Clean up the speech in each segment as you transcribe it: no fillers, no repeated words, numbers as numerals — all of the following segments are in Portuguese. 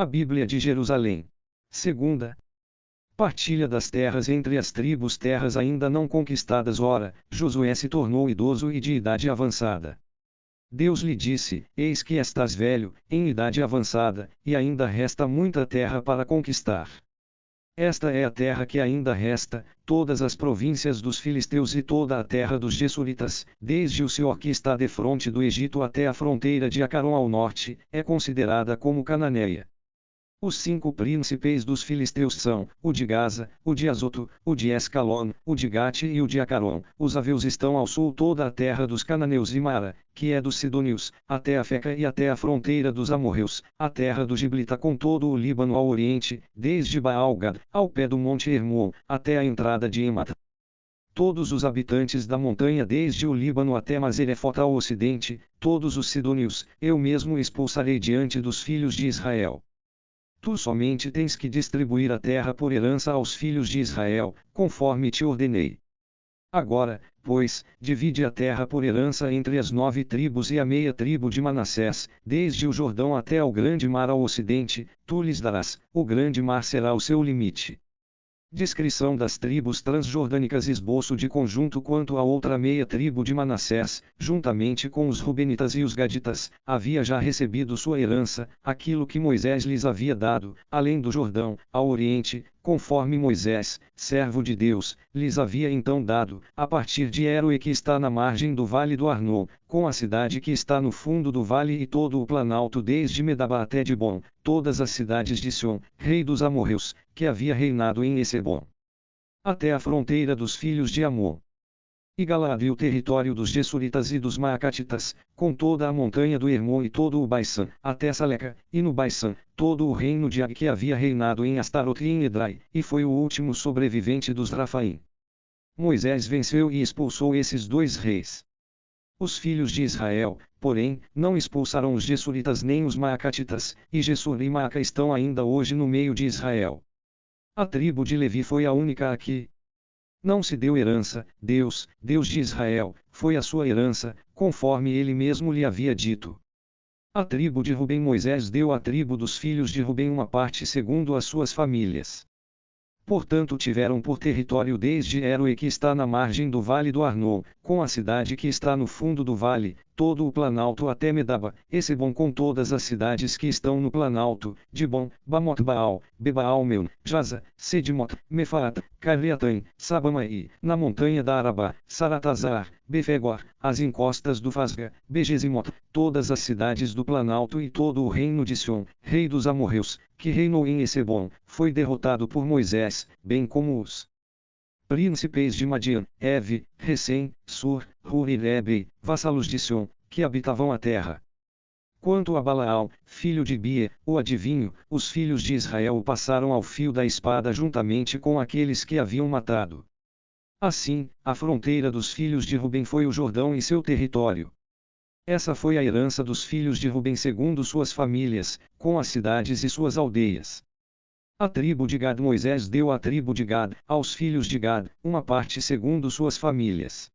A Bíblia de Jerusalém. Segunda. Partilha das terras entre as tribos, terras ainda não conquistadas. Ora, Josué se tornou idoso e de idade avançada. Deus lhe disse: Eis que estás velho, em idade avançada, e ainda resta muita terra para conquistar. Esta é a terra que ainda resta, todas as províncias dos filisteus e toda a terra dos Gessuritas, desde o Sior que está defronte do Egito até a fronteira de Acaron ao norte, é considerada como Cananeia. Os 5 príncipes dos filisteus são, o de Gaza, o de Azoto, o de Escalon, o de Gate e o de Acaron. Os aveus estão ao sul, toda a terra dos cananeus e Mara, que é dos sidônios, até a Feca e até a fronteira dos amorreus, a terra do Giblita com todo o Líbano ao oriente, desde Baal-Gad, ao pé do monte Hermon, até a entrada de Emata. Todos os habitantes da montanha desde o Líbano até Mazerefota ao ocidente, todos os sidônios, eu mesmo expulsarei diante dos filhos de Israel. Tu somente tens que distribuir a terra por herança aos filhos de Israel, conforme te ordenei. Agora, pois, divide a terra por herança entre as 9 tribos e a meia tribo de Manassés, desde o Jordão até ao grande mar ao ocidente, tu lhes darás, o grande mar será o seu limite. Descrição das tribos transjordânicas. Esboço de conjunto quanto à outra meia tribo de Manassés, juntamente com os Rubenitas e os Gaditas, havia já recebido sua herança, aquilo que Moisés lhes havia dado, além do Jordão, ao oriente, conforme Moisés, servo de Deus, lhes havia então dado, a partir de Aroê que está na margem do vale do Arnon, com a cidade que está no fundo do vale e todo o planalto desde Medaba até Dibon, todas as cidades de Sion, rei dos amorreus, que havia reinado em Esebom, até a fronteira dos filhos de Amon. E Galaad e o território dos Gessuritas e dos Maacatitas, com toda a montanha do Hermon e todo o Baisã, até Saleca, e no Baisã, todo o reino de Og que havia reinado em Astarot e em Edrai, e foi o último sobrevivente dos Rafaim. Moisés venceu e expulsou esses 2 reis. Os filhos de Israel, porém, não expulsaram os Gessuritas nem os Maacatitas, e Gessur e Maaca estão ainda hoje no meio de Israel. A tribo de Levi foi a única a que não se deu herança. Deus, Deus de Israel, foi a sua herança, conforme ele mesmo lhe havia dito. A tribo de Rubem. Moisés deu à tribo dos filhos de Rubem uma parte segundo as suas famílias. Portanto tiveram por território desde Aroê que está na margem do vale do Arnon, com a cidade que está no fundo do vale, todo o planalto até Medaba, Esebom com todas as cidades que estão no planalto, Dibon, Bamot Baal, Bebaal-Meon, Jaza, Sedimot, Mefaat, Carleataim, Sabamaí, na montanha da Arabá, Saratazar, Befegor, as encostas do Fasga, Begezimot, todas as cidades do planalto e todo o reino de Sion, rei dos amorreus, que reinou em Esebom, foi derrotado por Moisés, bem como os príncipes de Madian, Eve, Recém, Sur, Hur e Rebei, vassalos de Sion, que habitavam a terra. Quanto a Balaal, filho de Bie, o adivinho, os filhos de Israel o passaram ao fio da espada juntamente com aqueles que haviam matado. Assim, a fronteira dos filhos de Rubem foi o Jordão e seu território. Essa foi a herança dos filhos de Rubem segundo suas famílias, com as cidades e suas aldeias. A tribo de Gad. Moisés deu à tribo de Gad, aos filhos de Gad, uma parte segundo suas famílias.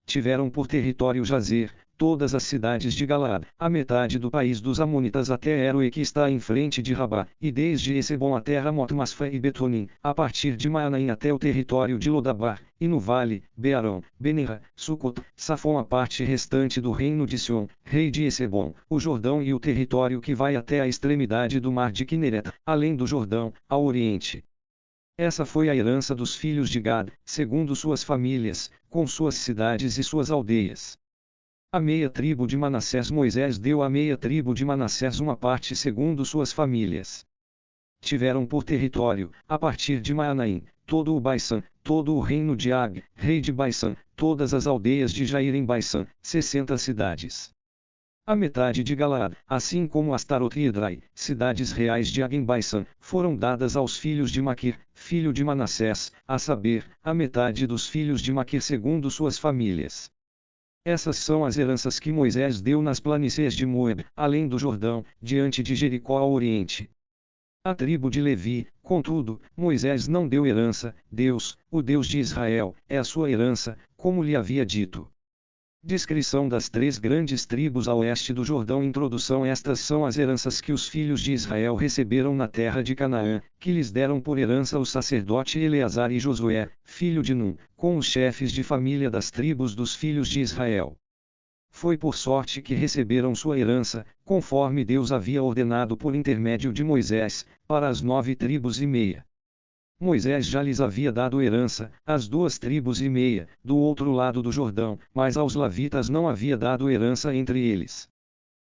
Tiveram por território Jazer, todas as cidades de Galaad, a metade do país dos Amonitas até Aroê que está em frente de Rabá, e desde Esebom até Ramot Masfa e Betonim, a partir de Maanaim até o território de Lodabar, e no vale, Bearão, Benerra, Sucot, Safom a parte restante do reino de Sion, rei de Esebom, o Jordão e o território que vai até a extremidade do mar de Quinereta, além do Jordão, ao oriente. Essa foi a herança dos filhos de Gad, segundo suas famílias, com suas cidades e suas aldeias. A meia tribo de Manassés. Moisés deu à meia tribo de Manassés uma parte segundo suas famílias. Tiveram por território, a partir de Maanaim, todo o Baisã, todo o reino de Og, rei de Baisã, todas as aldeias de Jair em Baisã, 60 cidades. A metade de Galaad, assim como Astarot e Edrai, cidades reais de Og em Baisã, foram dadas aos filhos de Maquir, filho de Manassés, a saber, a metade dos filhos de Maquir segundo suas famílias. Essas são as heranças que Moisés deu nas planícies de Moab, além do Jordão, diante de Jericó ao oriente. A tribo de Levi, contudo, Moisés não deu herança. Deus, o Deus de Israel, é a sua herança, como lhe havia dito. Descrição das 3 grandes tribos a oeste do Jordão. Introdução. Estas são as heranças que os filhos de Israel receberam na terra de Canaã, que lhes deram por herança o sacerdote Eleazar e Josué, filho de Num, com os chefes de família das tribos dos filhos de Israel. Foi por sorte que receberam sua herança, conforme Deus havia ordenado por intermédio de Moisés, para as 9 tribos e meia. Moisés já lhes havia dado herança, as 2 tribos e meia, do outro lado do Jordão, mas aos levitas não havia dado herança entre eles.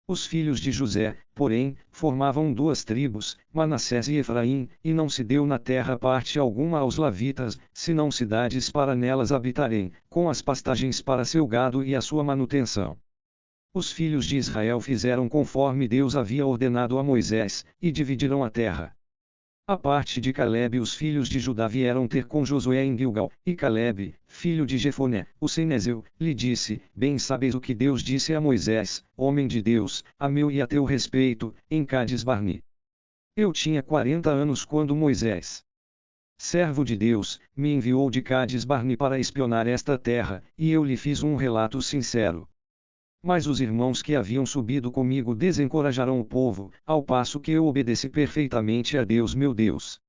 Os filhos de José, porém, formavam 2 tribos, Manassés e Efraim, e não se deu na terra parte alguma aos levitas, senão cidades para nelas habitarem, com as pastagens para seu gado e a sua manutenção. Os filhos de Israel fizeram conforme Deus havia ordenado a Moisés, e dividiram a terra. A parte de Calebe os filhos de Judá vieram ter com Josué em Gilgal, e Calebe, filho de Jefoné, o Cenezeu, lhe disse: Bem sabes o que Deus disse a Moisés, homem de Deus, a meu e a teu respeito, em Cades Barne. Eu tinha 40 anos quando Moisés, servo de Deus, me enviou de Cades Barne para espionar esta terra, e eu lhe fiz um relato sincero. Mas os irmãos que haviam subido comigo desencorajaram o povo, ao passo que eu obedeci perfeitamente a Deus meu Deus.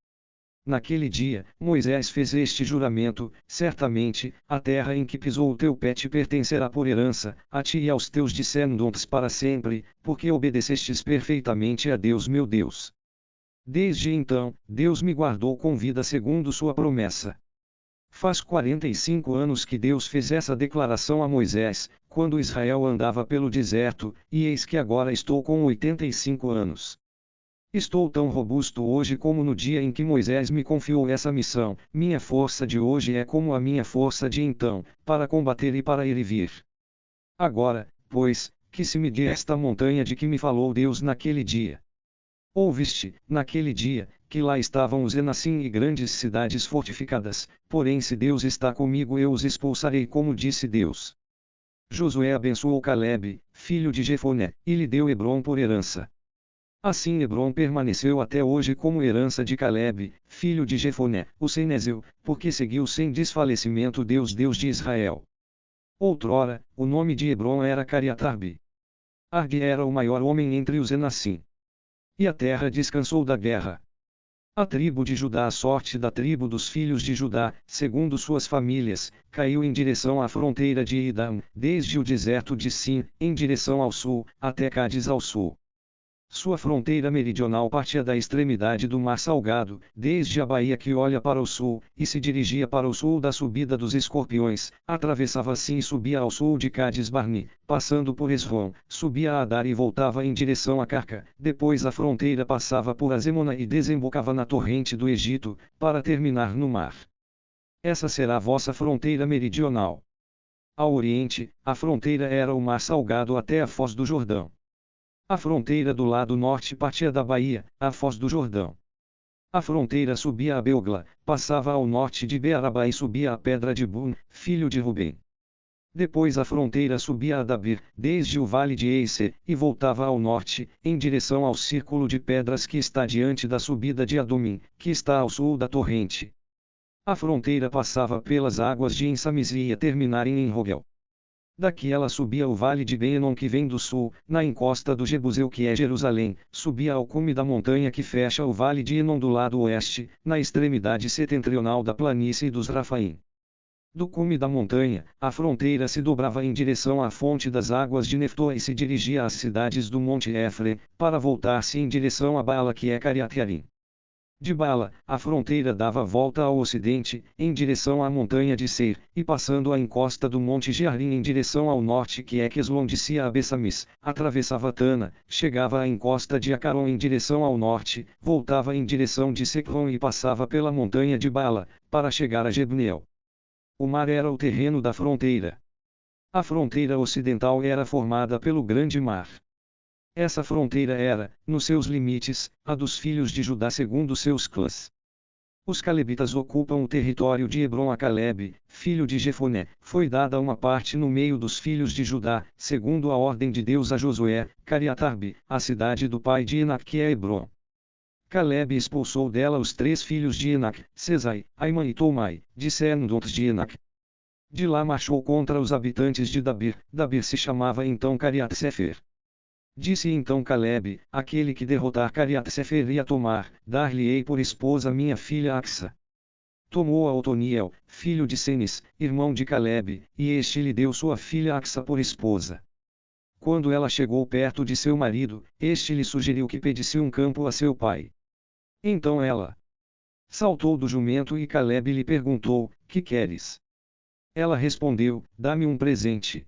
Naquele dia, Moisés fez este juramento: certamente, a terra em que pisou o teu pé te pertencerá por herança, a ti e aos teus descendentes para sempre, porque obedecestes perfeitamente a Deus meu Deus. Desde então, Deus me guardou com vida segundo sua promessa. Faz 45 anos que Deus fez essa declaração a Moisés, quando Israel andava pelo deserto, e eis que agora estou com 85 anos. Estou tão robusto hoje como no dia em que Moisés me confiou essa missão. Minha força de hoje é como a minha força de então, para combater e para ir e vir. Agora, pois, que se me dê esta montanha de que me falou Deus naquele dia. Ouviste, naquele dia, que lá estavam os Enassim e grandes cidades fortificadas, porém se Deus está comigo eu os expulsarei como disse Deus. Josué abençoou Calebe, filho de Jefoné, e lhe deu Hebrom por herança. Assim Hebrom permaneceu até hoje como herança de Calebe, filho de Jefoné, o Cenezeu, porque seguiu sem desfalecimento Deus de Israel. Outrora, o nome de Hebrom era Cariatarbe. Argue era o maior homem entre os Enassim. E a terra descansou da guerra. A tribo de Judá, a sorte da tribo dos filhos de Judá, segundo suas famílias, caiu em direção à fronteira de Idam, desde o deserto de Sim, em direção ao sul, até Cádiz ao sul. Sua fronteira meridional partia da extremidade do Mar Salgado, desde a baía que olha para o sul, e se dirigia para o sul da subida dos Escorpiões, atravessava assim e subia ao sul de Cades Barne, passando por Esrom, subia a Adar e voltava em direção a Carca, depois a fronteira passava por Azemona e desembocava na torrente do Egito, para terminar no mar. Essa será a vossa fronteira meridional. Ao oriente, a fronteira era o Mar Salgado até a Foz do Jordão. A fronteira do lado norte partia da Baía, a Foz do Jordão. A fronteira subia a Beogla, passava ao norte de Bearabá e subia a Pedra de Bun, filho de Rubem. Depois a fronteira subia a Dabir, desde o vale de Eiser, e voltava ao norte, em direção ao círculo de pedras que está diante da subida de Adumim, que está ao sul da torrente. A fronteira passava pelas águas de Ensamis e ia terminar em Enrogel. Daqui ela subia o vale de Ben-Enon que vem do sul, na encosta do Jebuseu que é Jerusalém, subia ao cume da montanha que fecha o vale de Enon do lado oeste, na extremidade setentrional da planície dos Rafaim. Do cume da montanha, a fronteira se dobrava em direção à fonte das águas de Neftoa e se dirigia às cidades do Monte Efre, para voltar-se em direção a Baala que é Cariat-Jearim. De Baala, a fronteira dava volta ao ocidente, em direção à montanha de Seir, e passando a encosta do Monte Jearim em direção ao norte que é Queslon descia a Bessamis, atravessava Tana, chegava à encosta de Acaron em direção ao norte, voltava em direção de Secron e passava pela montanha de Baala, para chegar a Jebneel. O mar era o terreno da fronteira. A fronteira ocidental era formada pelo Grande Mar. Essa fronteira era, nos seus limites, a dos filhos de Judá segundo seus clãs. Os calebitas ocupam o território de Hebrom a Calebe, filho de Jefoné, foi dada uma parte no meio dos filhos de Judá, segundo a ordem de Deus a Josué, Cariatarbe, a cidade do pai de Enac que é Hebrom. Calebe expulsou dela os 3 filhos de Enac, Sesai, Aiman e Tolmai, descendentes de Enac. De lá marchou contra os habitantes de Dabir. Dabir se chamava então Cariat Sefer. Disse então Calebe, aquele que derrotar Cariat Sefer ia tomar, dar-lhe-ei por esposa minha filha Axa. Tomou-a Otoniel, filho de Senis, irmão de Calebe, e este lhe deu sua filha Axa por esposa. Quando ela chegou perto de seu marido, este lhe sugeriu que pedisse um campo a seu pai. Então ela saltou do jumento e Calebe lhe perguntou, que queres? Ela respondeu, dá-me um presente.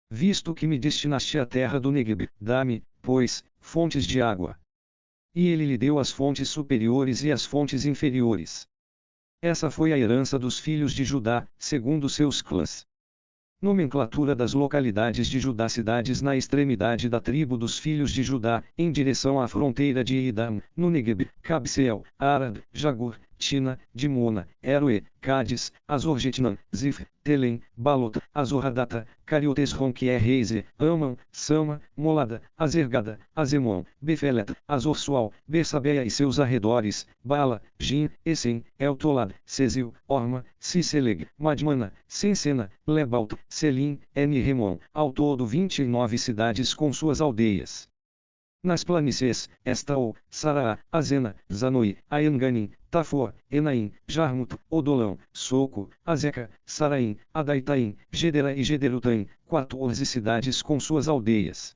Visto que me destinaste a terra do Negueb, dá-me, pois, fontes de água. E ele lhe deu as fontes superiores e as fontes inferiores. Essa foi a herança dos filhos de Judá, segundo seus clãs. Nomenclatura das localidades de Judá: cidades na extremidade da tribo dos filhos de Judá, em direção à fronteira de Edam, no Negueb, Cabseel, Arad, Jagur, Tina, Dimona, Eroe, Cádiz, Azorjetnan, Zif, Telem, Balot, Azorradata, Cariotes-Ron que é Reize, Amam, Sama, Molada, Azergada, Azemon, Befelet, Azorsual, Bersabeia e seus arredores, Bala, Jin, Essem, Eltolad, Cezil, Orma, Ciseleg, Madmana, Sensena, Lebalt, Selim, Eniremon, ao todo 29 cidades com suas aldeias. Nas planícies, Estaol, Saraá, Azena, Zanoi, Aenganim, Tafoa, Enaim, Jarmut, Odolão, Soco, Azeca, Saraim, Adaitaim, Gedera e Gederutaim, 14 cidades com suas aldeias.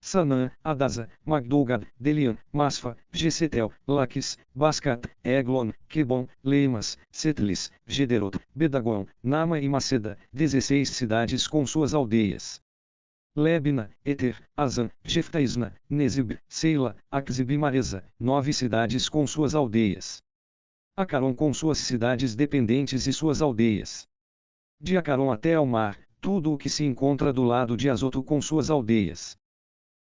Sanã, Adasa, Magdolgad, Delian, Masfa, Gesetel, Laquis, Bascat, Eglon, Quebon, Leimas, Setlis, Gederot, Bedagon, Nama e Maceda, 16 cidades com suas aldeias. Lebna, Eter, Azan, Jeftaísna, Nezib, Seila, Akzib e Maresa, 9 cidades com suas aldeias. Acaron com suas cidades dependentes e suas aldeias. De Acaron até ao mar, tudo o que se encontra do lado de Azoto com suas aldeias.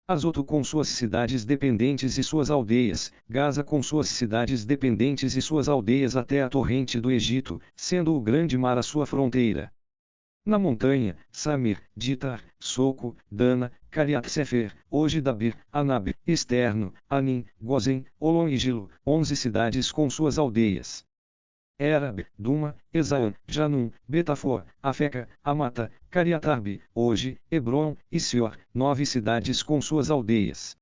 Azoto com suas cidades dependentes e suas aldeias, Gaza com suas cidades dependentes e suas aldeias até a torrente do Egito, sendo o grande mar a sua fronteira. Na montanha, Samir, Ditar, Soco, Dana, Cariat Sefer, hoje Dabir, Anab, Externo, Anim, Gozen, Olon e Gilo, 11 cidades com suas aldeias. Erab, Duma, Esaã, Janum, Betafor, Afeca, Amata, Cariatarbe, hoje, Hebron, e Sior, 9 cidades com suas aldeias.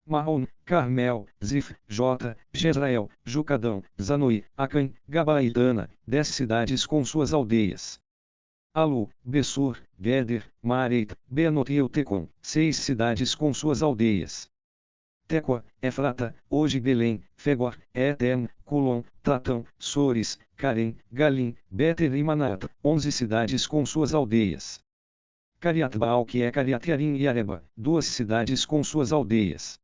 Maon, Carmel, Zif, Jota, Jezrael, Jucadão, Zanoi, Acã, Gabaitana, 10 cidades com suas aldeias. Alu, Bessur, Geder, Mareit, Benot e Eutecon, 6 cidades com suas aldeias. Tecoa, Efrata, hoje Belém, Fegor, Etem, Culon, Tatão, Sores, Carem, Galim, Beter e Manata, 11 cidades com suas aldeias. Cariatbaal que é Cariatiarim e Areba, 2 cidades com suas aldeias.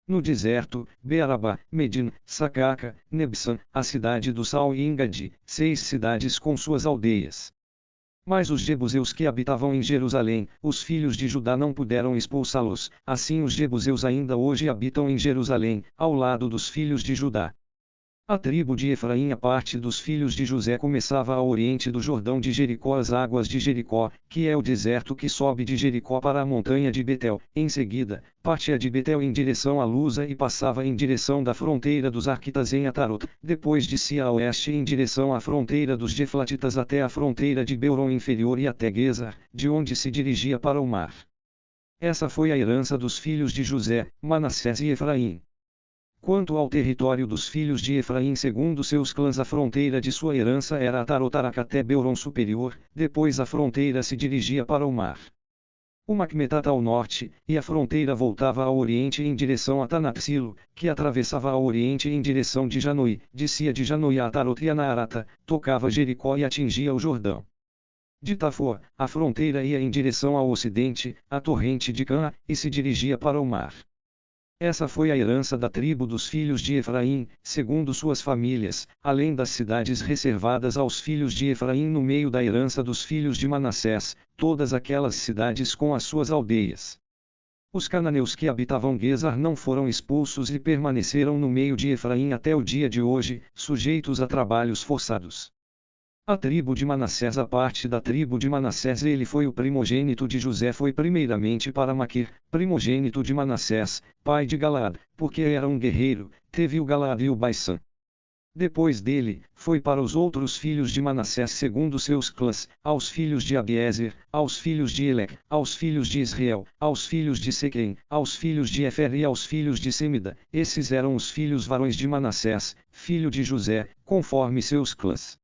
No deserto, Bearabá, Medin, Sacaca, Nebsan, a cidade do Sal e Engadi, 6 cidades com suas aldeias. Mas os jebuseus que habitavam em Jerusalém, os filhos de Judá não puderam expulsá-los, assim os jebuseus ainda hoje habitam em Jerusalém, ao lado dos filhos de Judá. A tribo de Efraim, a parte dos filhos de José, começava ao oriente do Jordão de Jericó, as águas de Jericó, que é o deserto que sobe de Jericó para a montanha de Betel. Em seguida, partia de Betel em direção a Luza e passava em direção da fronteira dos Arquitas em Atarot, depois descia a oeste em direção à fronteira dos Geflatitas até a fronteira de Beuron inferior e até Guezar, de onde se dirigia para o mar. Essa foi a herança dos filhos de José, Manassés e Efraim. Quanto ao território dos filhos de Efraim segundo seus clãs, a fronteira de sua herança era Atarotaraca até Beuron superior, depois a fronteira se dirigia para o mar. O Macmetata ao norte, e a fronteira voltava ao oriente em direção a Tanatsilo, que atravessava ao oriente em direção de Janoi, descia de Janoi a Atarot e a Naarata, tocava Jericó e atingia o Jordão. De Tafoa, a fronteira ia em direção ao ocidente, a torrente de Cã, e se dirigia para o mar. Essa foi a herança da tribo dos filhos de Efraim, segundo suas famílias, além das cidades reservadas aos filhos de Efraim no meio da herança dos filhos de Manassés, todas aquelas cidades com as suas aldeias. Os cananeus que habitavam Guezar não foram expulsos e permaneceram no meio de Efraim até o dia de hoje, sujeitos a trabalhos forçados. A tribo de Manassés, a parte da tribo de Manassés, ele foi o primogênito de José, foi primeiramente para Maquir, primogênito de Manassés, pai de Galaad, porque era um guerreiro, teve o Galaad e o Baisã. Depois dele, foi para os outros filhos de Manassés segundo seus clãs, aos filhos de Abiezer, aos filhos de Eleque, aos filhos de Israel, aos filhos de Sequém, aos filhos de Efer e aos filhos de Semida. Esses eram os filhos varões de Manassés, filho de José, conforme seus clãs.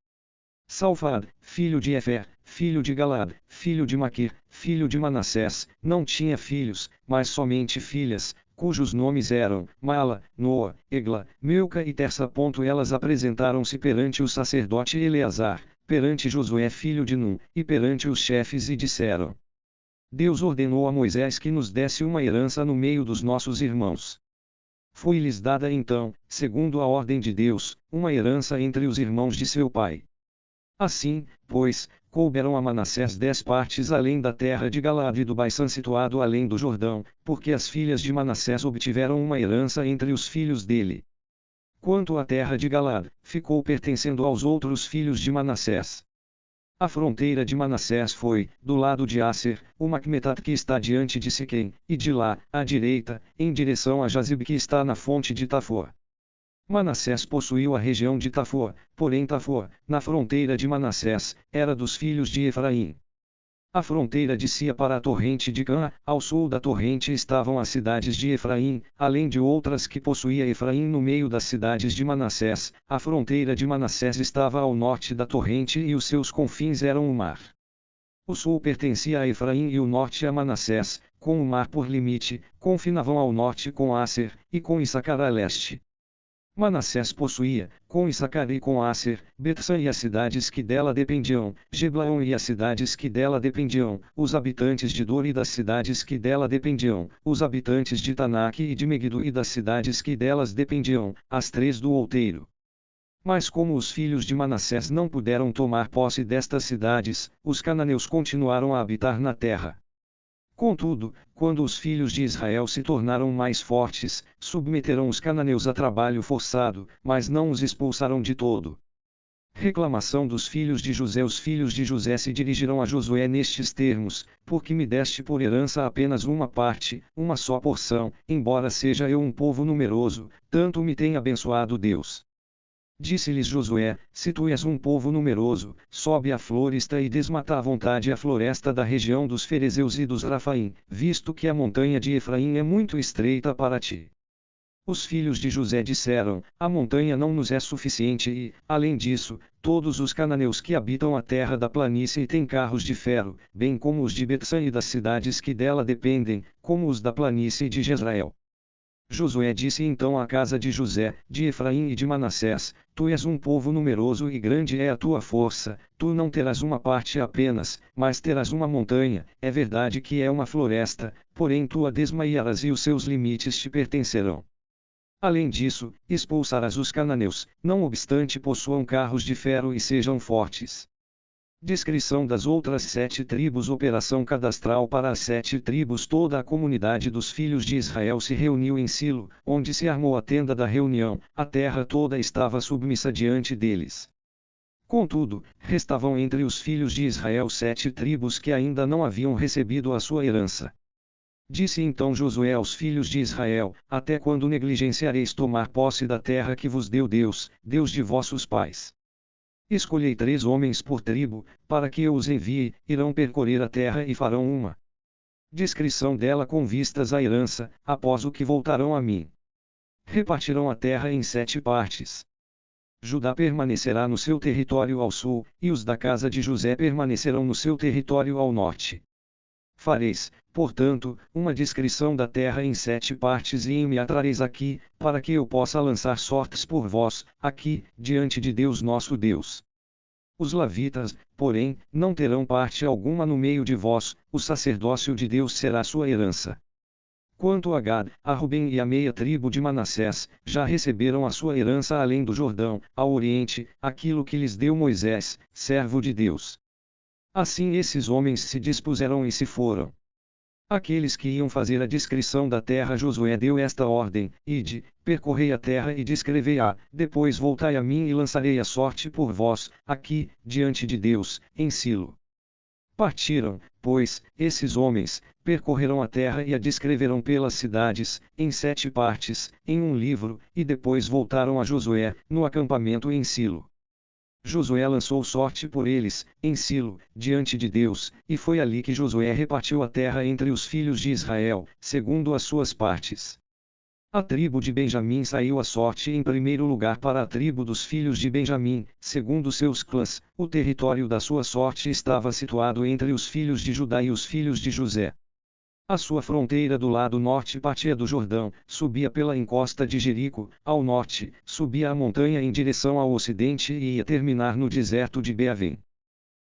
Salfad, filho de Efer, filho de Galaad, filho de Maquir, filho de Manassés, não tinha filhos, mas somente filhas, cujos nomes eram Mala, Noa, Egla, Milca e Tersa. Elas apresentaram-se perante o sacerdote Eleazar, perante Josué filho de Num, e perante os chefes e disseram: Deus ordenou a Moisés que nos desse uma herança no meio dos nossos irmãos. Foi-lhes dada então, segundo a ordem de Deus, uma herança entre os irmãos de seu pai. Assim, pois, couberam a Manassés 10 partes além da terra de Galaad e do Baisã situado além do Jordão, porque as filhas de Manassés obtiveram uma herança entre os filhos dele. Quanto à terra de Galaad, ficou pertencendo aos outros filhos de Manassés. A fronteira de Manassés foi, do lado de Aser, o Macmetat que está diante de Siquém, e de lá, à direita, em direção a Jazib que está na fonte de Tafor. Manassés possuiu a região de Tafor, porém Tafor, na fronteira de Manassés, era dos filhos de Efraim. A fronteira descia para a torrente de Cã, ao sul da torrente estavam as cidades de Efraim, além de outras que possuía Efraim no meio das cidades de Manassés. A fronteira de Manassés estava ao norte da torrente e os seus confins eram o mar. O sul pertencia a Efraim e o norte a Manassés, com o mar por limite, confinavam ao norte com Aser, e com Issacar a leste. Manassés possuía, com Issacar e com Aser, Betsã e as cidades que dela dependiam, Geblaão e as cidades que dela dependiam, os habitantes de Dor e das cidades que dela dependiam, os habitantes de Tanak e de Megido e das cidades que delas dependiam, as 3 do outeiro. Mas como os filhos de Manassés não puderam tomar posse destas cidades, os cananeus continuaram a habitar na terra. Contudo, quando os filhos de Israel se tornaram mais fortes, submeteram os cananeus a trabalho forçado, mas não os expulsaram de todo. Reclamação dos filhos de José. Os filhos de José se dirigiram a Josué nestes termos: porque me deste por herança apenas uma parte, uma só porção, embora seja eu um povo numeroso, tanto me tem abençoado Deus. Disse-lhes Josué: se tu és um povo numeroso, sobe à floresta e desmata à vontade a floresta da região dos Ferezeus e dos Rafaim, visto que a montanha de Efraim é muito estreita para ti. Os filhos de José disseram: a montanha não nos é suficiente e, além disso, todos os cananeus que habitam a terra da planície têm carros de ferro, bem como os de Betsã e das cidades que dela dependem, como os da planície de Jezrael. Josué disse então à casa de José, de Efraim e de Manassés: tu és um povo numeroso e grande é a tua força, tu não terás uma parte apenas, mas terás uma montanha, é verdade que é uma floresta, porém tu a desmaiarás e os seus limites te pertencerão. Além disso, expulsarás os cananeus, não obstante possuam carros de ferro e sejam fortes. Descrição das outras 7 tribos. Operação cadastral para as 7 tribos. Toda a comunidade dos filhos de Israel se reuniu em Silo, onde se armou a tenda da reunião, a terra toda estava submissa diante deles. Contudo, restavam entre os filhos de Israel 7 tribos que ainda não haviam recebido a sua herança. Disse então Josué aos filhos de Israel: até quando negligenciareis tomar posse da terra que vos deu Deus, Deus de vossos pais? Escolhei 3 homens por tribo, para que eu os envie, irão percorrer a terra e farão uma descrição dela com vistas à herança, após o que voltarão a mim. Repartirão a terra em 7 partes. Judá permanecerá no seu território ao sul, e os da casa de José permanecerão no seu território ao norte. Fareis, portanto, uma descrição da terra em 7 partes e me a trareis aqui, para que eu possa lançar sortes por vós, aqui, diante de Deus nosso Deus. Os levitas, porém, não terão parte alguma no meio de vós, o sacerdócio de Deus será sua herança. Quanto a Gad, a Rubem e a meia tribo de Manassés, já receberam a sua herança além do Jordão, ao oriente, aquilo que lhes deu Moisés, servo de Deus. Assim esses homens se dispuseram e se foram. Aqueles que iam fazer a descrição da terra, Josué deu esta ordem: ide, percorrei a terra e descrevei-a, depois voltai a mim e lançarei a sorte por vós, aqui, diante de Deus, em Silo. Partiram, pois, esses homens, percorreram a terra e a descreveram pelas cidades, em 7 partes, em um livro, e depois voltaram a Josué, no acampamento em Silo. Josué lançou sorte por eles, em Silo, diante de Deus, e foi ali que Josué repartiu a terra entre os filhos de Israel, segundo as suas partes. A tribo de Benjamim saiu à sorte em primeiro lugar para a tribo dos filhos de Benjamim, segundo seus clãs. O território da sua sorte estava situado entre os filhos de Judá e os filhos de José. A sua fronteira do lado norte partia do Jordão, subia pela encosta de Jerico, ao norte, subia a montanha em direção ao ocidente e ia terminar no deserto de Beavém.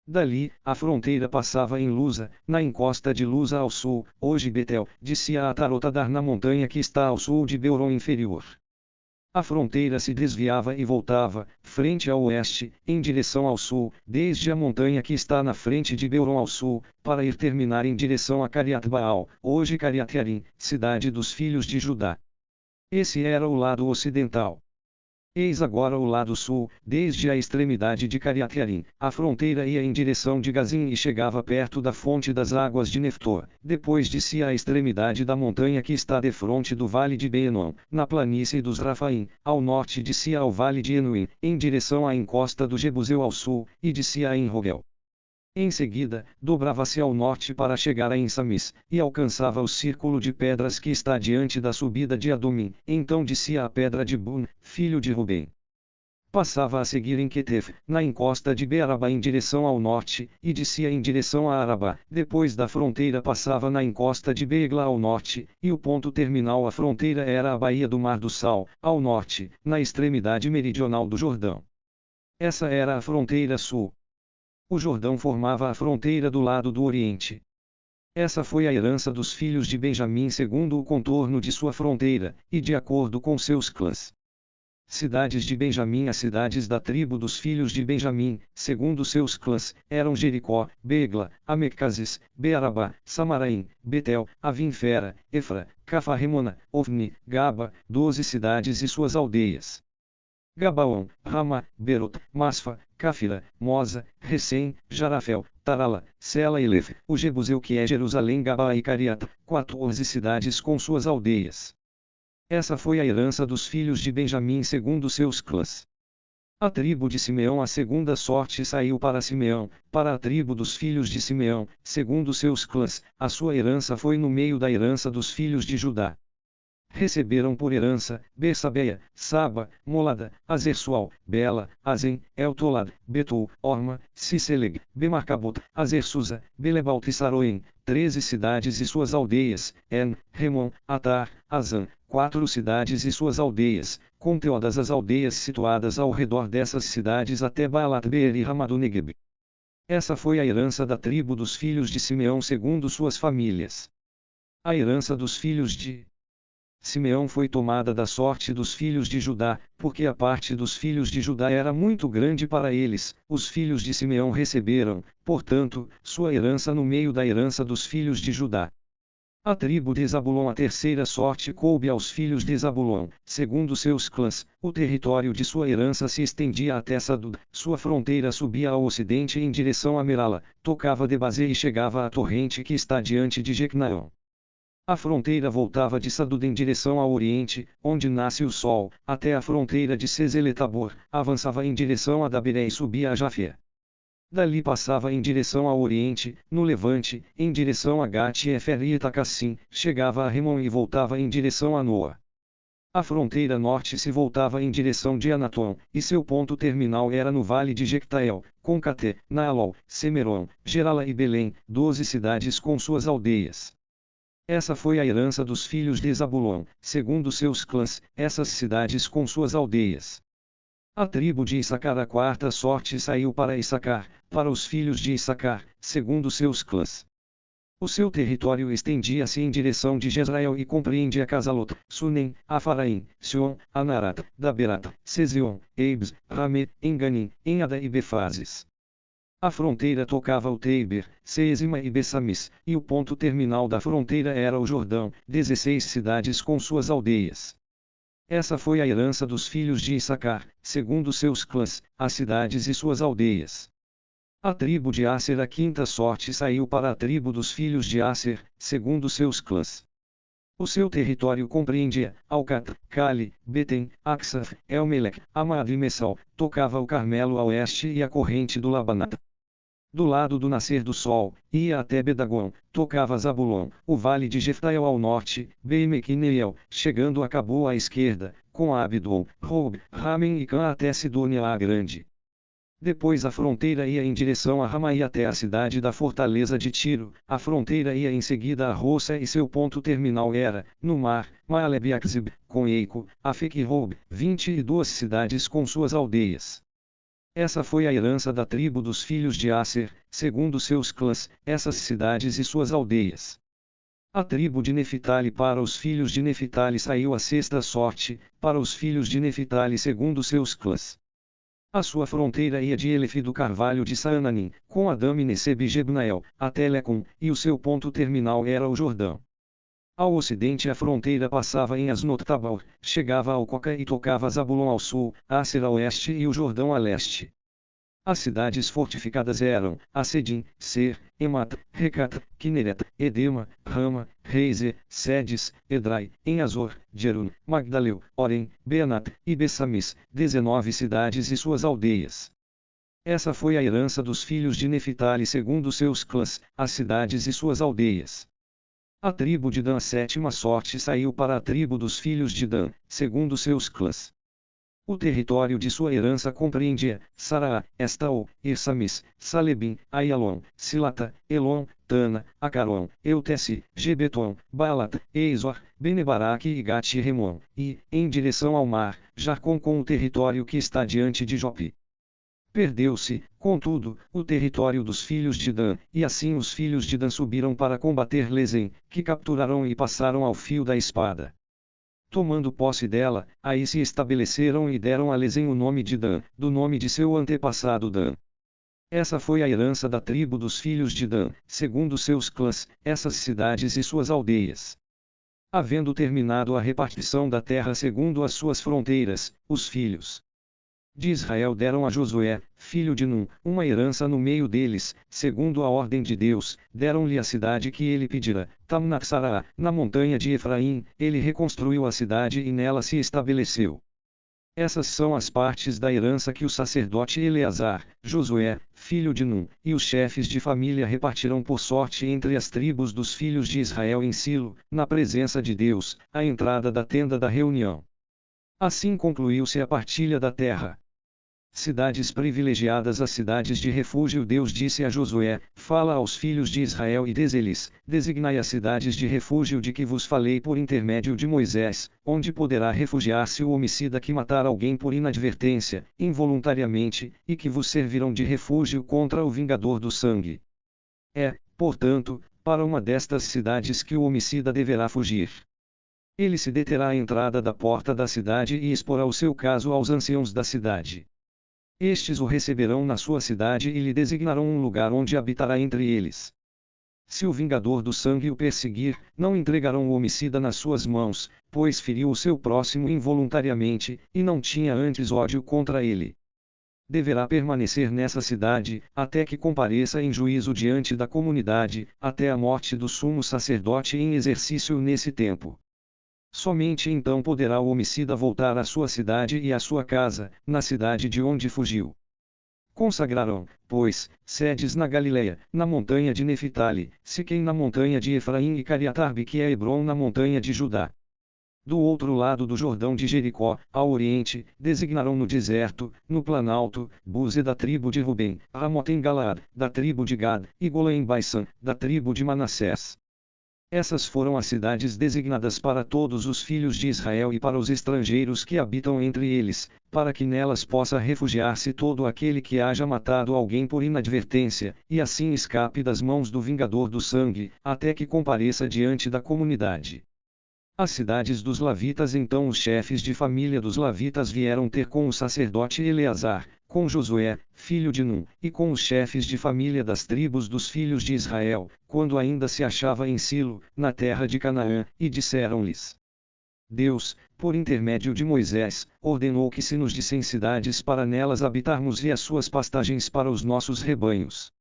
Dali, a fronteira passava em Luza, na encosta de Luza ao sul, hoje Betel, descia a Tarotadar na montanha que está ao sul de Beuron inferior. A fronteira se desviava e voltava, frente ao oeste, em direção ao sul, desde a montanha que está na frente de Beuron ao sul, para ir terminar em direção a Cariat Baal, hoje Cariat Jearim, cidade dos filhos de Judá. Esse era o lado ocidental. Eis agora o lado sul, desde a extremidade de Cariat Jearim, a fronteira ia em direção de Gazim e chegava perto da fonte das águas de Neftor, depois descia a extremidade da montanha que está defronte do vale de Beenon, na planície dos Rafaim, ao norte descia ao vale de Enuim, em direção à encosta do Jebuseu ao sul, e descia a Enrogel. Em seguida, dobrava-se ao norte para chegar a Ensamis, e alcançava o círculo de pedras que está diante da subida de Adumim, então descia a pedra de Bun, filho de Rubem. Passava a seguir em Quetef, na encosta de Bearaba em direção ao norte, e descia em direção a Arabá, depois da fronteira passava na encosta de Beegla ao norte, e o ponto terminal à fronteira era a Baía do Mar do Sal, ao norte, na extremidade meridional do Jordão. Essa era a fronteira sul. O Jordão formava a fronteira do lado do Oriente. Essa foi a herança dos filhos de Benjamim segundo o contorno de sua fronteira, e de acordo com seus clãs. Cidades de Benjamim. As cidades da tribo dos filhos de Benjamim, segundo seus clãs, eram Jericó, Beegla, Amecases, Bearabá, Samaraim, Betel, Avinfera, Efra, Cafarremona, Ofni, Gaba, 12 cidades e suas aldeias. Gabaon, Ramá, Berot, Masfa, Cáfira, Moza, Recém, Jarafel, Tarala, Sela e Lef, o Jebuseu que é Jerusalém, Gabá e Cariata, 14 cidades com suas aldeias. Essa foi a herança dos filhos de Benjamim segundo seus clãs. A tribo de Simeão. A segunda sorte saiu para Simeão, para a tribo dos filhos de Simeão, segundo seus clãs, a sua herança foi no meio da herança dos filhos de Judá. Receberam por herança, Bersabeia, Saba, Molada, Azersual, Bela, Azem, Eltolad, Betul, Orma, Ciseleg, Bemarcabot, Azersusa, Belebalt e Saroim, 13 cidades e suas aldeias, En, Remon, Atar, Azan, 4 cidades e suas aldeias, com todas as aldeias situadas ao redor dessas cidades até Baalat Beer e Ramadu Negeb. Essa foi a herança da tribo dos filhos de Simeão segundo suas famílias. A herança dos filhos de Simeão foi tomada da sorte dos filhos de Judá, porque a parte dos filhos de Judá era muito grande para eles. Os filhos de Simeão receberam, portanto, sua herança no meio da herança dos filhos de Judá. A tribo de Zabulon. A terceira sorte coube aos filhos de Zabulon, segundo seus clãs. O território de sua herança se estendia até Sadud, sua fronteira subia ao ocidente em direção a Merala, tocava de Bazê e chegava à torrente que está diante de Jecnaão. A fronteira voltava de Sadud em direção ao oriente, onde nasce o sol, até a fronteira de Seseletabor, avançava em direção a Daberé e subia a Jafé. Dali passava em direção ao oriente, no levante, em direção a Gat-Efer e Itacassim, chegava a Remon e voltava em direção a Noa. A fronteira norte se voltava em direção de Anatom, e seu ponto terminal era no vale de Jectael, com Caté, Naalol, Semeron, Gerala e Belém, 12 cidades com suas aldeias. Essa foi a herança dos filhos de Zabulon, segundo seus clãs, essas cidades com suas aldeias. A tribo de Issacar. A quarta sorte saiu para Issacar, para os filhos de Issacar, segundo seus clãs. O seu território estendia-se em direção de Jezrael e compreendia Casalot, Sunem, Afaraim, Sion, Anarat, Daberat, Sezion, Eibs, Ramé, Enganim, Enada e Befazes. A fronteira tocava o Teiber, Seesima e Bessamis, e o ponto terminal da fronteira era o Jordão, 16 cidades com suas aldeias. Essa foi a herança dos filhos de Issacar, segundo seus clãs, as cidades e suas aldeias. A tribo de Aser, a quinta sorte, saiu para a tribo dos filhos de Aser, segundo seus clãs. O seu território compreendia Alcat, Cali, Betem, Aksaf, Elmelec, Amad e Messal, tocava o Carmelo a oeste e a corrente do Labanat. Do lado do nascer do sol, ia até Bedagon, tocava Zabulon, o vale de Jeftael ao norte, Beimek e Neiel, chegando a Cabo à esquerda, com Abdon, Rob, Ramen e Cã até Sidônia a Grande. Depois a fronteira ia em direção a Rama e até a cidade da fortaleza de Tiro, a fronteira ia em seguida a Roça e seu ponto terminal era, no mar, Maalebiaxib, com Eico, Afek e Rob, 22 cidades com suas aldeias. Essa foi a herança da tribo dos filhos de Aser, segundo seus clãs, essas cidades e suas aldeias. A tribo de Neftali, para os filhos de Neftali saiu a sexta sorte, para os filhos de Neftali segundo seus clãs. A sua fronteira ia de Elef do Carvalho de Saananim, com Adame Neseb e Jebnael, até Lecum, e o seu ponto terminal era o Jordão. Ao ocidente a fronteira passava em Asnot-Tabor, chegava ao Coca e tocava Zabulon ao sul, Aser a oeste e o Jordão a leste. As cidades fortificadas eram Asedim, Ser, Emat, Recat, Kineret, Edema, Rama, Reize, Sedes, Edrai, em Azor, Jerun, Magdaleu, Orem, Beanat e Bessamis, 19 cidades e suas aldeias. Essa foi a herança dos filhos de Neftali segundo seus clãs, as cidades e suas aldeias. A tribo de Dan, a sétima sorte, saiu para a tribo dos filhos de Dan, segundo seus clãs. O território de sua herança compreendia Saraá, Estaol, Irsamis, Salebim, Aialon, Silata, Elon, Tana, Acaron, Eutesse, Gebeton, Baalat, Eizor, Benebaraque e Gat-Remon, e, em direção ao mar, Jarcon com o território que está diante de Jope. Perdeu-se, contudo, o território dos filhos de Dan, e assim os filhos de Dan subiram para combater Lezem, que capturaram e passaram ao fio da espada. Tomando posse dela, aí se estabeleceram e deram a Lezem o nome de Dan, do nome de seu antepassado Dan. Essa foi a herança da tribo dos filhos de Dan, segundo seus clãs, essas cidades e suas aldeias. Havendo terminado a repartição da terra segundo as suas fronteiras, os filhos de Israel deram a Josué, filho de Num, uma herança no meio deles, segundo a ordem de Deus, deram-lhe a cidade que ele pedira, Tamnatsará, na montanha de Efraim, ele reconstruiu a cidade e nela se estabeleceu. Essas são as partes da herança que o sacerdote Eleazar, Josué, filho de Num, e os chefes de família repartirão por sorte entre as tribos dos filhos de Israel em Silo, na presença de Deus, à entrada da tenda da reunião. Assim concluiu-se a partilha da terra. Cidades privilegiadas, as cidades de refúgio. Deus disse a Josué: fala aos filhos de Israel e diz-lhes: designai as cidades de refúgio de que vos falei por intermédio de Moisés, onde poderá refugiar-se o homicida que matar alguém por inadvertência, involuntariamente, e que vos servirão de refúgio contra o vingador do sangue. É, portanto, para uma destas cidades que o homicida deverá fugir. Ele se deterá à entrada da porta da cidade e exporá o seu caso aos anciãos da cidade. Estes o receberão na sua cidade e lhe designarão um lugar onde habitará entre eles. Se o vingador do sangue o perseguir, não entregarão o homicida nas suas mãos, pois feriu o seu próximo involuntariamente, e não tinha antes ódio contra ele. Deverá permanecer nessa cidade, até que compareça em juízo diante da comunidade, até a morte do sumo sacerdote em exercício nesse tempo. Somente então poderá o homicida voltar à sua cidade e à sua casa, na cidade de onde fugiu. Consagrarão, pois, sedes na Galileia, na montanha de Neftali, Siquém na montanha de Efraim e Cariatarbe que é Hebron na montanha de Judá. Do outro lado do Jordão de Jericó, ao oriente, designarão no deserto, no planalto, Buze da tribo de Rubem, Ramot em Galaad, da tribo de Gad, e Golã em Baisan, da tribo de Manassés. Essas foram as cidades designadas para todos os filhos de Israel e para os estrangeiros que habitam entre eles, para que nelas possa refugiar-se todo aquele que haja matado alguém por inadvertência, e assim escape das mãos do vingador do sangue, até que compareça diante da comunidade. As cidades dos Lavitas. Então os chefes de família dos Lavitas vieram ter com o sacerdote Eleazar, com Josué, filho de Num, e com os chefes de família das tribos dos filhos de Israel, quando ainda se achava em Silo, na terra de Canaã, e disseram-lhes: Deus, por intermédio de Moisés, ordenou que se nos dissem cidades para nelas habitarmos e as suas pastagens para os nossos rebanhos.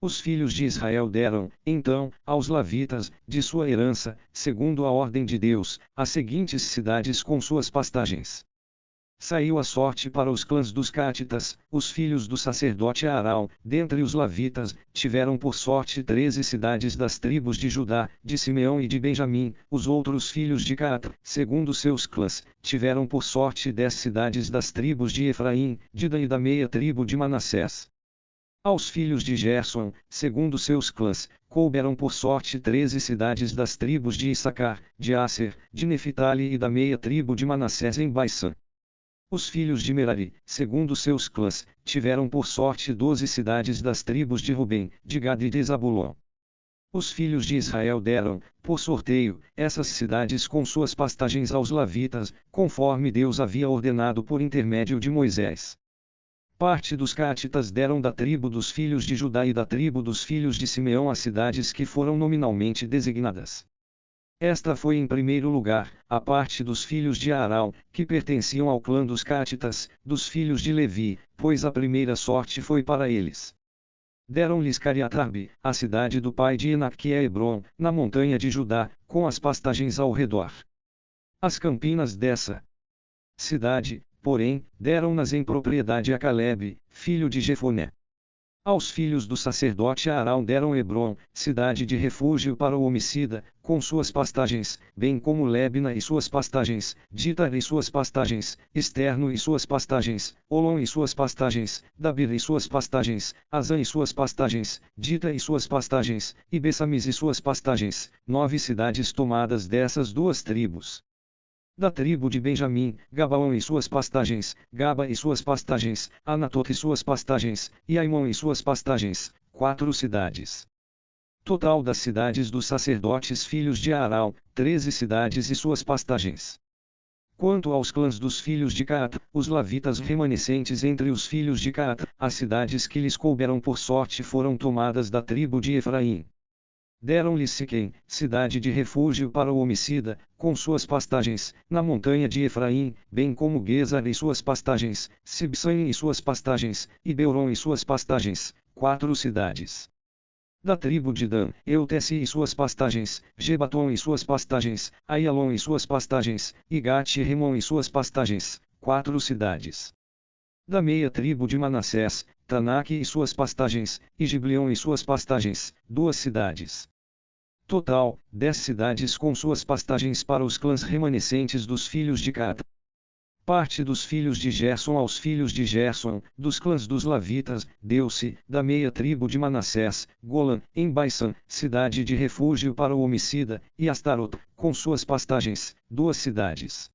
Os filhos de Israel deram, então, aos levitas, de sua herança, segundo a ordem de Deus, as seguintes cidades com suas pastagens. Saiu a sorte para os clãs dos Catitas, os filhos do sacerdote Arão, dentre os levitas, tiveram por sorte 13 cidades das tribos de Judá, de Simeão e de Benjamim. Os outros filhos de Caat, segundo seus clãs, tiveram por sorte 10 cidades das tribos de Efraim, de Dan e da meia tribo de Manassés. Aos filhos de Gerson, segundo seus clãs, couberam por sorte 13 cidades das tribos de Issacar, de Asser, de Neftali e da meia tribo de Manassés em Baissã. Os filhos de Merari, segundo seus clãs, tiveram por sorte 12 cidades das tribos de Rubem, de Gad e de Zabulon. Os filhos de Israel deram, por sorteio, essas cidades com suas pastagens aos levitas, conforme Deus havia ordenado por intermédio de Moisés. Parte dos Catitas deram da tribo dos filhos de Judá e da tribo dos filhos de Simeão as cidades que foram nominalmente designadas. Esta foi em primeiro lugar, a parte dos filhos de Arão, que pertenciam ao clã dos Catitas, dos filhos de Levi, pois a primeira sorte foi para eles. Deram-lhes Cariatarbe, a cidade do pai de Enac que é Hebron, na montanha de Judá, com as pastagens ao redor. As campinas dessa cidade, porém, deram-nas em propriedade a Calebe, filho de Jefoné. Aos filhos do sacerdote Arão deram Hebron, cidade de refúgio para o homicida, com suas pastagens, bem como Lebna e suas pastagens, Ditar e suas pastagens, Externo e suas pastagens, Olom e suas pastagens, Dabir e suas pastagens, Azã e suas pastagens, Dita e suas pastagens, e Bessamis e suas pastagens, 9 cidades tomadas dessas duas tribos. Da tribo de Benjamim, Gabaão e suas pastagens, Gaba e suas pastagens, Anatot e suas pastagens, e Aimon e suas pastagens, 4 cidades. Total das cidades dos sacerdotes filhos de Arão, 13 cidades e suas pastagens. Quanto aos clãs dos filhos de Caat, os levitas remanescentes entre os filhos de Caat, as cidades que lhes couberam por sorte foram tomadas da tribo de Efraim. Deram-lhes Siquém, cidade de refúgio para o homicida, com suas pastagens, na montanha de Efraim, bem como Guezar e suas pastagens, Sibsaim e suas pastagens, e Beuron e suas pastagens, 4 cidades. Da tribo de Dan, Eutesse e suas pastagens, Gebaton e suas pastagens, Aialon e suas pastagens, e Gat e Rimon e suas pastagens, 4 cidades. Da meia tribo de Manassés, Tanak e suas pastagens, e Gibeon e suas pastagens, 2 cidades. Total, 10 cidades com suas pastagens para os clãs remanescentes dos filhos de Caat. Parte dos filhos de Gerson aos filhos de Gerson, dos clãs dos levitas, deu-se, da meia tribo de Manassés, Golã, em Baissã, cidade de refúgio para o homicida, e Astarot, com suas pastagens, 2 cidades.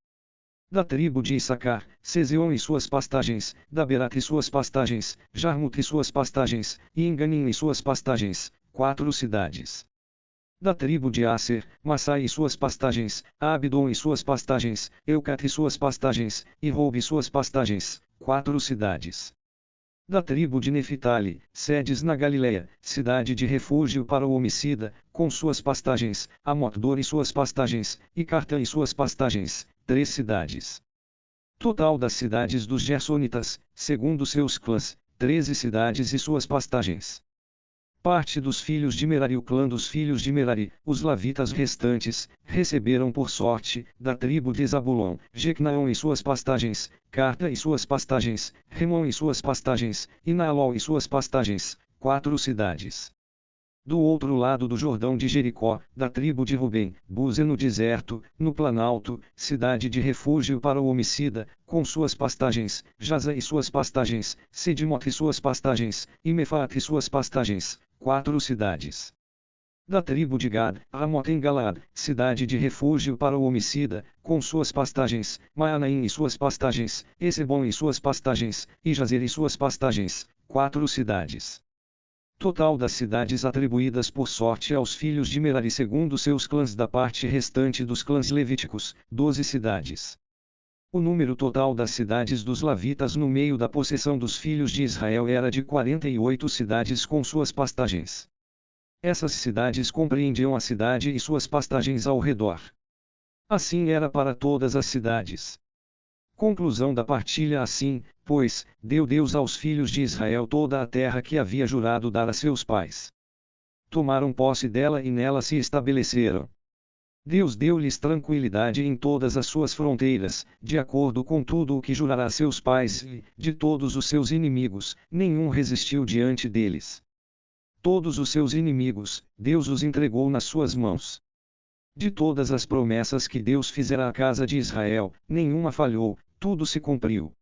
Da tribo de Issacar, Sezion e suas pastagens, Daberat e suas pastagens, Jarmut e suas pastagens, e Enganim e suas pastagens, 4 cidades. Da tribo de Asser, Massai e suas pastagens, Abdon e suas pastagens, Eucat e suas pastagens, e Roube e suas pastagens, 4 cidades. Da tribo de Neftali, Sedes na Galileia, cidade de refúgio para o homicida, com suas pastagens, Amotdor e suas pastagens, e Cartã e suas pastagens, 3 cidades. Total das cidades dos Gersonitas, segundo seus clãs, 13 cidades e suas pastagens. Parte dos filhos de Merari. O clã dos filhos de Merari, os levitas restantes, receberam por sorte, da tribo de Zabulon, Jecnaon e suas pastagens, Carta e suas pastagens, Rimon e suas pastagens, e Naalol e suas pastagens, 4 cidades. Do outro lado do Jordão de Jericó, da tribo de Rubem, Buze no deserto, no planalto, cidade de refúgio para o homicida, com suas pastagens, Jaza e suas pastagens, Sedimot e suas pastagens, e Mefaat e suas pastagens, 4 cidades. Da tribo de Gad, Ramot em Galad, cidade de refúgio para o homicida, com suas pastagens, Maanaim e suas pastagens, Esebon e suas pastagens, e Jazer e suas pastagens, 4 cidades. Total das cidades atribuídas por sorte aos filhos de Merari segundo seus clãs da parte restante dos clãs levíticos, 12 cidades. O número total das cidades dos levitas no meio da possessão dos filhos de Israel era de 48 cidades com suas pastagens. Essas cidades compreendiam a cidade e suas pastagens ao redor. Assim era para todas as cidades. Conclusão da partilha. Assim, pois, deu Deus aos filhos de Israel toda a terra que havia jurado dar a seus pais. Tomaram posse dela e nela se estabeleceram. Deus deu-lhes tranquilidade em todas as suas fronteiras, de acordo com tudo o que jurara a seus pais, e, de todos os seus inimigos, nenhum resistiu diante deles. Todos os seus inimigos, Deus os entregou nas suas mãos. De todas as promessas que Deus fizera à casa de Israel, nenhuma falhou, tudo se cumpriu.